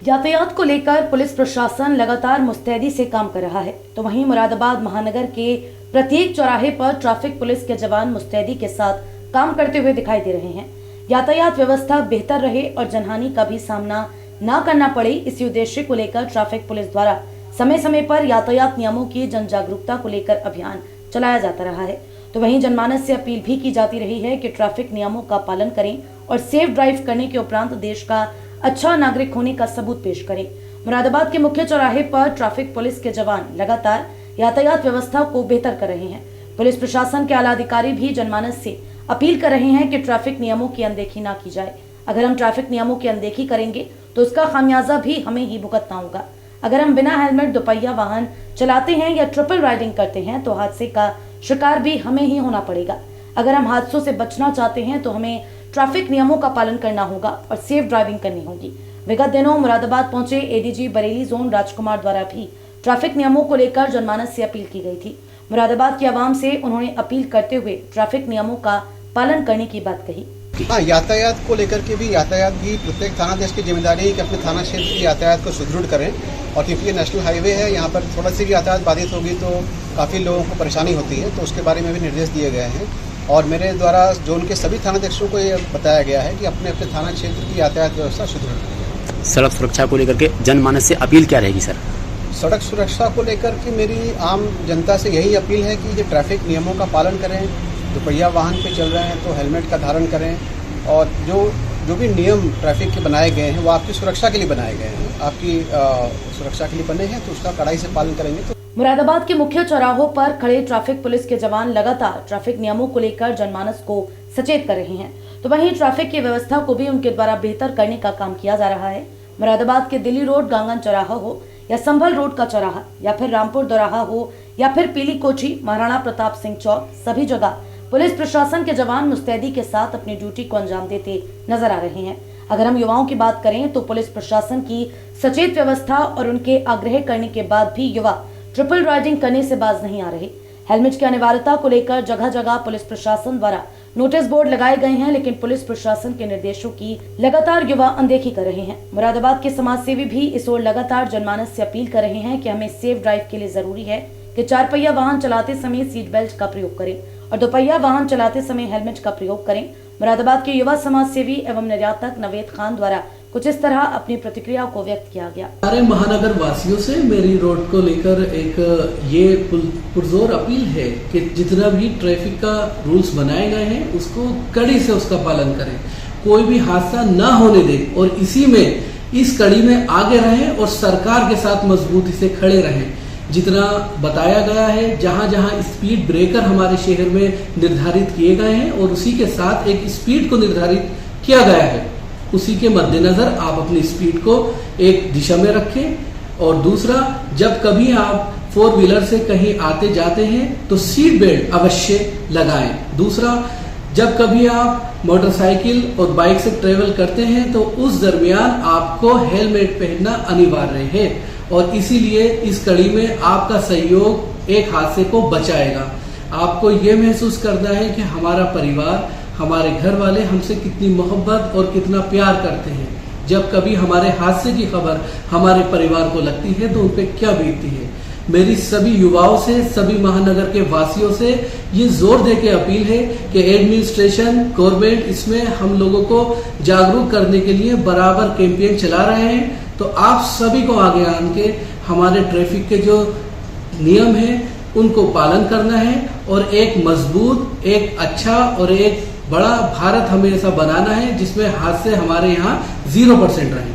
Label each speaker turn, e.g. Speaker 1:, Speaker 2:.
Speaker 1: यातायात को लेकर पुलिस प्रशासन लगातार मुस्तैदी से काम कर रहा है, तो वहीं मुरादाबाद महानगर के प्रत्येक चौराहे पर ट्रैफिक पुलिस के जवान मुस्तैदी के साथ काम करते हुए दिखाई दे रहे हैं। यातायात व्यवस्था बेहतर रहे और जनहानि का भी सामना न करना पड़े, इसी उद्देश्य को लेकर ट्रैफिक पुलिस द्वारा समय समय पर यातायात नियमों की जन जागरूकता को लेकर अभियान चलाया जाता रहा है। तो वहीं जनमानस से अपील भी की जाती रही है कि ट्रैफिक नियमों का पालन करें और सेफ ड्राइव करने के उपरांत देश का अच्छा नागरिक होने का सबूत पेश करें। मुरादाबाद के मुख्य चौराहे पर ट्रैफिक पुलिस के जवान लगातार यातायात व्यवस्था को बेहतर कर रहे हैं। पुलिस प्रशासन के आला अधिकारी भी जनमानस से अपील कर रहे हैं कि ट्रैफिक नियमों की अनदेखी ना की जाए। अगर हम ट्रैफिक नियमों की अनदेखी करेंगे तो उसका खामियाजा भी हमें ही भुगतना होगा। अगर हम बिना हेलमेट दोपहिया वाहन चलाते हैं या ट्रिपल राइडिंग करते हैं तो हादसे का शिकार भी हमें ही होना पड़ेगा। अगर हम हादसों से बचना चाहते हैं तो हमें ट्रैफिक नियमों का पालन करना होगा और सेफ ड्राइविंग करनी होगी। विगत दिनों मुरादाबाद पहुंचे एडीजी बरेली जोन राजकुमार द्वारा भी ट्रैफिक नियमों को लेकर जनमानस से अपील की गई थी। मुरादाबाद की आवाम से उन्होंने अपील करते हुए ट्रैफिक नियमों का पालन करने की बात कही।
Speaker 2: हाँ, यातायात को लेकर के भी यातायात की प्रत्येक थाना देश की जिम्मेदारी है कि अपने थाना क्षेत्र की यातायात को सुदृढ़ करें। और क्योंकि ये नेशनल हाईवे है, यहाँ पर थोड़ा सी भी यातायात बाधित होगी तो काफ़ी लोगों को परेशानी होती है, तो उसके बारे में भी निर्देश दिए गए हैं। और मेरे द्वारा जोन के सभी थानाध्यक्षों को ये बताया गया है कि अपने अपने थाना क्षेत्र की यातायात व्यवस्था सुदृढ़ करें।
Speaker 3: सड़क सुरक्षा को लेकर के जनमानस से अपील क्या रहेगी सर?
Speaker 2: सड़क सुरक्षा को लेकर के मेरी आम जनता से यही अपील है कि ये ट्रैफिक नियमों का पालन करें। दोपहिया वाहन पे चल रहे हैं तो हेलमेट का धारण करें और जो भी नियम ट्रैफिक के बनाए गए हैं वो आपकी सुरक्षा के लिए बनाए गए हैं, आपकी सुरक्षा के लिए बने हैं, तो उसका कड़ाई से पालन करेंगे। तो
Speaker 1: मुरादाबाद के मुख्य चौराहों पर खड़े ट्रैफिक पुलिस के जवान लगातार ट्रैफिक नियमों को लेकर जनमानस को सचेत कर रहे हैं, तो वहीं ट्रैफिक की व्यवस्था को भी उनके द्वारा बेहतर करने का काम किया जा रहा है। मुरादाबाद के दिल्ली रोड गांगन चौराहा हो या संभल रोड का चौराहा या फिर रामपुर दोराहा हो या फिर पीली कोठी, महाराणा प्रताप सिंह चौक, सभी जगह पुलिस प्रशासन के जवान मुस्तैदी के साथ अपनी ड्यूटी को अंजाम देते नजर आ रहे हैं। अगर हम युवाओं की बात करें तो पुलिस प्रशासन की सचेत व्यवस्था और उनके आग्रह करने के बाद भी युवा ट्रिपल राइडिंग करने से बाज नहीं आ रहे। हेलमेट की अनिवार्यता को लेकर जगह जगह पुलिस प्रशासन द्वारा नोटिस बोर्ड लगाए गए हैं, लेकिन पुलिस प्रशासन के निर्देशों की लगातार युवा अनदेखी कर रहे हैं। मुरादाबाद के समाज सेवी भी इस ओर लगातार जनमानस से अपील कर रहे हैं कि हमें सेफ ड्राइव के लिए जरूरी है कि 4 पहिया वाहन चलाते समय सीट बेल्ट का प्रयोग करें और 2 पहिया वाहन चलाते समय हेलमेट का प्रयोग करें। मुरादाबाद के युवा समाज सेवी एवं निर्यातक नवेद खान द्वारा कुछ इस तरह अपनी प्रतिक्रिया को व्यक्त किया गया।
Speaker 4: सारे महानगर वासियों से मेरी रोड को लेकर एक ये पुरजोर अपील है कि जितना भी ट्रैफिक का रूल्स बनाए गए हैं उसको कड़ी से उसका पालन करें, कोई भी हादसा न होने दे और इसी में इस कड़ी में आगे रहें और सरकार के साथ मजबूती से खड़े रहें। जितना बताया गया है, जहां जहां स्पीड ब्रेकर हमारे शहर में निर्धारित किए गए हैं और उसी के साथ एक स्पीड को निर्धारित किया गया है, उसी के मद्देनजर आप अपनी स्पीड को एक दिशा में रखें। और दूसरा, जब कभी आप 4 व्हीलर से कहीं आते जाते हैं तो सीट बेल्ट अवश्य लगाएं। दूसरा, जब कभी आप मोटरसाइकिल और बाइक से ट्रेवल करते हैं तो उस दरमियान आपको हेलमेट पहनना अनिवार्य है और इसीलिए इस कड़ी में आपका सहयोग एक हादसे को बचाएगा। आपको ये महसूस करना है कि हमारा परिवार, हमारे घर वाले हमसे कितनी मोहब्बत और कितना प्यार करते हैं। जब कभी हमारे हादसे की खबर हमारे परिवार को लगती है तो उन पे क्या बीतती है। मेरी सभी युवाओं से, सभी महानगर के वासियों से ये जोर दे के अपील है कि एडमिनिस्ट्रेशन, गवर्नमेंट इसमें हम लोगों को जागरूक करने के लिए बराबर कैंपेन चला रहे हैं। तो आप सभी को आगे आन के हमारे ट्रैफिक के जो नियम हैं उनको पालन करना है और एक मजबूत, एक अच्छा और एक बड़ा भारत हमें ऐसा बनाना है जिसमें हादसे हमारे यहाँ 0% रहे।